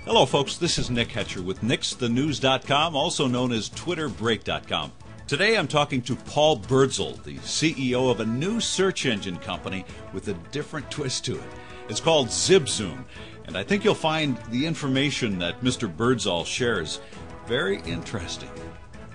Hello, folks. This is Nick Hetcher with NixTheNews.com, also known as TwitterBreak.com. Today I'm talking to Paul Birdsall, the CEO of a new search engine company with a different twist to it. It's called ZipZoom, and I think you'll find the information that Mr. Birdsall shares very interesting.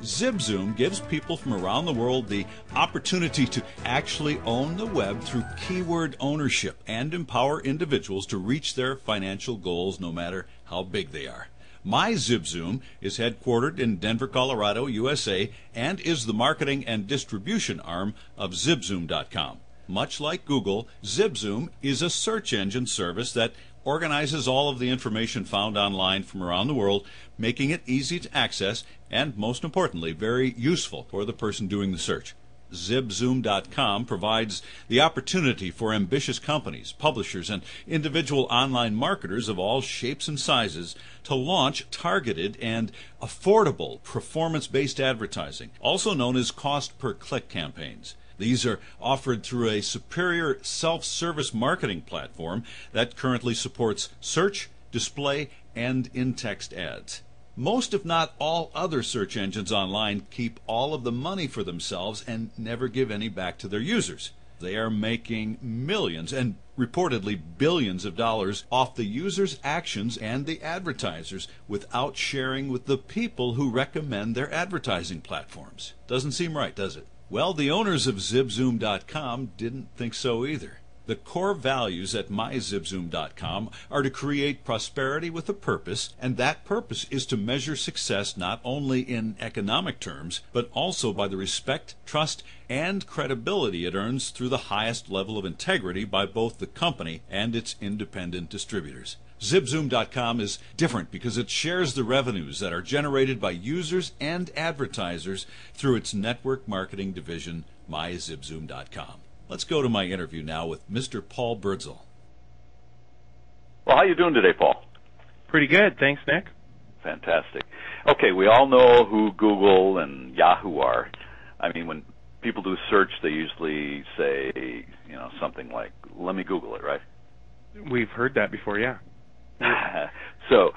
ZipZoom gives people from around the world the opportunity to actually own the web through keyword ownership and empower individuals to reach their financial goals no matter how big they are. My ZipZoom is headquartered in Denver, Colorado, USA, and is the marketing and distribution arm of ZipZoom.com. Much like Google, ZipZoom is a search engine service that organizes all of the information found online from around the world, making it easy to access and, most importantly, very useful for the person doing the search. ZipZoom.com provides the opportunity for ambitious companies, publishers, and individual online marketers of all shapes and sizes to launch targeted and affordable performance-based advertising, also known as cost-per-click campaigns. These are offered through a superior self-service marketing platform that currently supports search, display, and in-text ads. Most, if not all, other search engines online keep all of the money for themselves and never give any back to their users. They are making millions and reportedly billions of dollars off the users' actions and the advertisers without sharing with the people who recommend their advertising platforms. Doesn't seem right, does it? Well, the owners of ZipZoom.com didn't think so either. The core values at MyZipZoom.com are to create prosperity with a purpose, and that purpose is to measure success not only in economic terms, but also by the respect, trust, and credibility it earns through the highest level of integrity by both the company and its independent distributors. ZipZoom.com is different because it shares the revenues that are generated by users and advertisers through its network marketing division, MyZipZoom.com. Let's go to my interview now with Mr. Paul Birdsall. Well, how you doing today, Paul? Pretty good. Thanks, Nick. Fantastic. Okay, we all know who Google and Yahoo are. I mean, when people do search, they usually say, something like, let me Google it, right? We've heard that before, yeah. So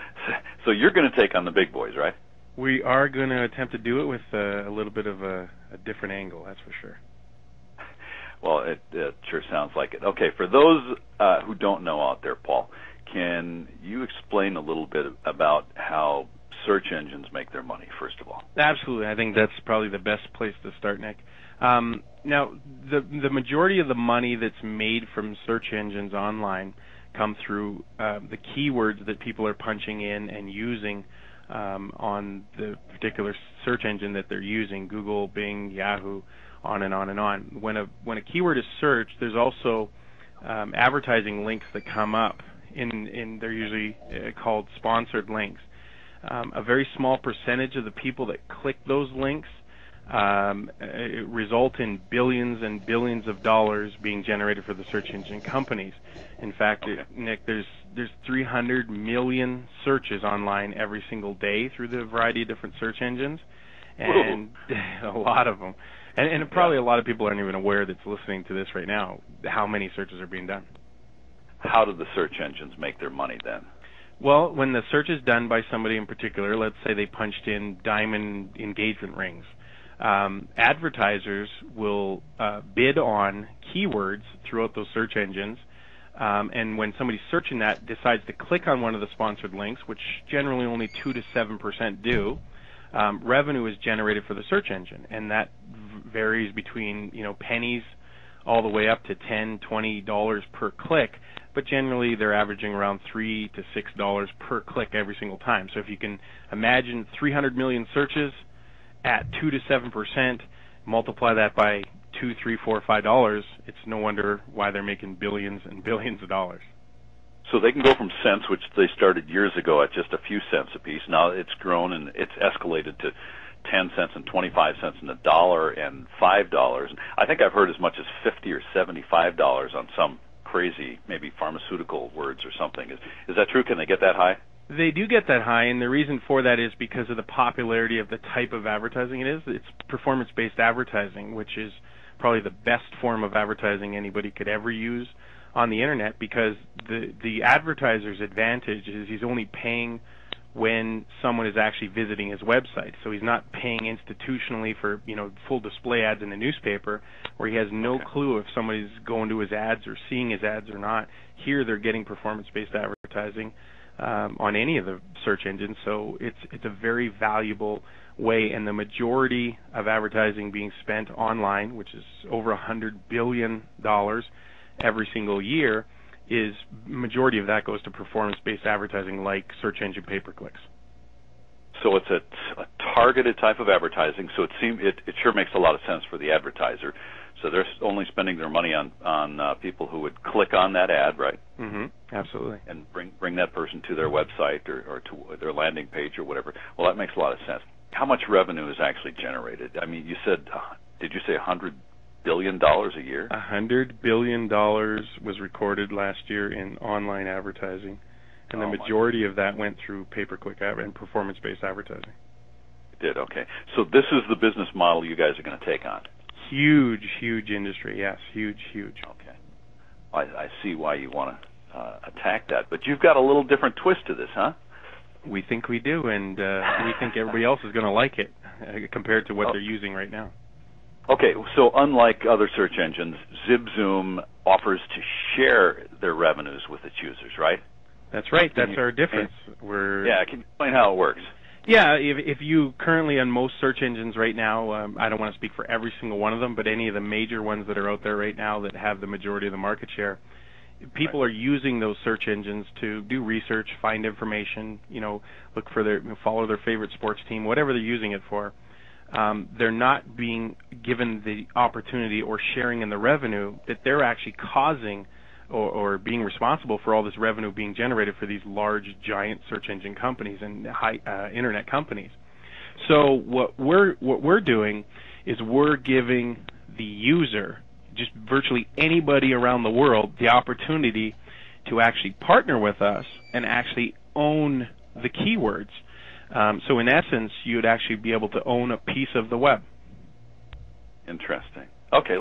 you're going to take on the big boys, right? We are going to attempt to do it with a little bit of a different angle, that's for sure. Well, it sure sounds like it. Okay, for those who don't know out there, Paul, can you explain a little bit about how search engines make their money, first of all? Absolutely. I think that's probably the best place to start, Nick. Now, the majority of the money that's made from search engines online come through the keywords that people are punching in and using on the particular search engine that they're using, Google, Bing, Yahoo, on and on and on. When a keyword is searched, there's also advertising links that come up. They're usually called sponsored links. A very small percentage of the people that click those links result in billions and billions of dollars being generated for the search engine companies. In fact, Nick, there's 300 million searches online every single day through the variety of different search engines, and a lot of them. And probably a lot of people aren't even aware that's listening to this right now how many searches are being done. How do the search engines make their money then? Well, when the search is done by somebody in particular, let's say they punched in diamond engagement rings, advertisers will bid on keywords throughout those search engines, and when somebody searching that decides to click on one of the sponsored links, which generally only 2 to 7% do, revenue is generated for the search engine, and that varies between pennies all the way up to $10, $20 per click, but generally they're averaging around $3 to $6 per click every single time. So if you can imagine 300 million searches at 2 to 7%, multiply that by $2, $3, $4, $5, it's no wonder why they're making billions and billions of dollars. So they can go from cents, which they started years ago at just a few cents a piece. Now it's grown and it's escalated to 10 cents and 25 cents and $1 and $5. I think I've heard as much as $50 or $75 on some crazy, maybe pharmaceutical words or something. Is that true? Can they get that high? They do get that high, and the reason for that is because of the popularity of the type of advertising it is. It's performance-based advertising, which is probably the best form of advertising anybody could ever use on the internet, because the advertiser's advantage is he's only paying when someone is actually visiting his website. So he's not paying institutionally for, full display ads in the newspaper, where he has no clue if somebody's going to his ads or seeing his ads or not. Here they're getting performance-based advertising on any of the search engines, so it's a very valuable way, and the majority of advertising being spent online, which is over $100 billion every single year, is majority of that goes to performance-based advertising like search engine pay-per-clicks. So it's a targeted type of advertising. So it sure makes a lot of sense for the advertiser. So they're only spending their money on people who would click on that ad, right? Mm-hmm. Absolutely. And bring that person to their website or to their landing page or whatever. Well, that makes a lot of sense. How much revenue is actually generated? I mean, you said, did you say $100 billion a year? $100 billion was recorded last year in online advertising, and the majority of that went through pay-per-click and performance-based advertising. It did, okay. So this is the business model you guys are going to take on? Huge industry, yes, huge. Okay. I see why you want to attack that, but you've got a little different twist to this, huh? We think we do, and we think everybody else is going to like it compared to what they're using right now. Okay, so unlike other search engines, ZipZoom offers to share their revenues with its users, right? That's right. That's our difference. Can you explain how it works? Yeah, if you currently on most search engines right now, I don't want to speak for every single one of them, but any of the major ones that are out there right now that have the majority of the market share, people are using those search engines to do research, find information, look for follow their favorite sports team, whatever they're using it for. They're not being given the opportunity or sharing in the revenue that they're actually causing or being responsible for all this revenue being generated for these large, giant search engine companies and high internet companies. So what we're doing is we're giving the user, just virtually anybody around the world, the opportunity to actually partner with us and actually own the keywords. So in essence, you'd actually be able to own a piece of the web. Interesting. Okay.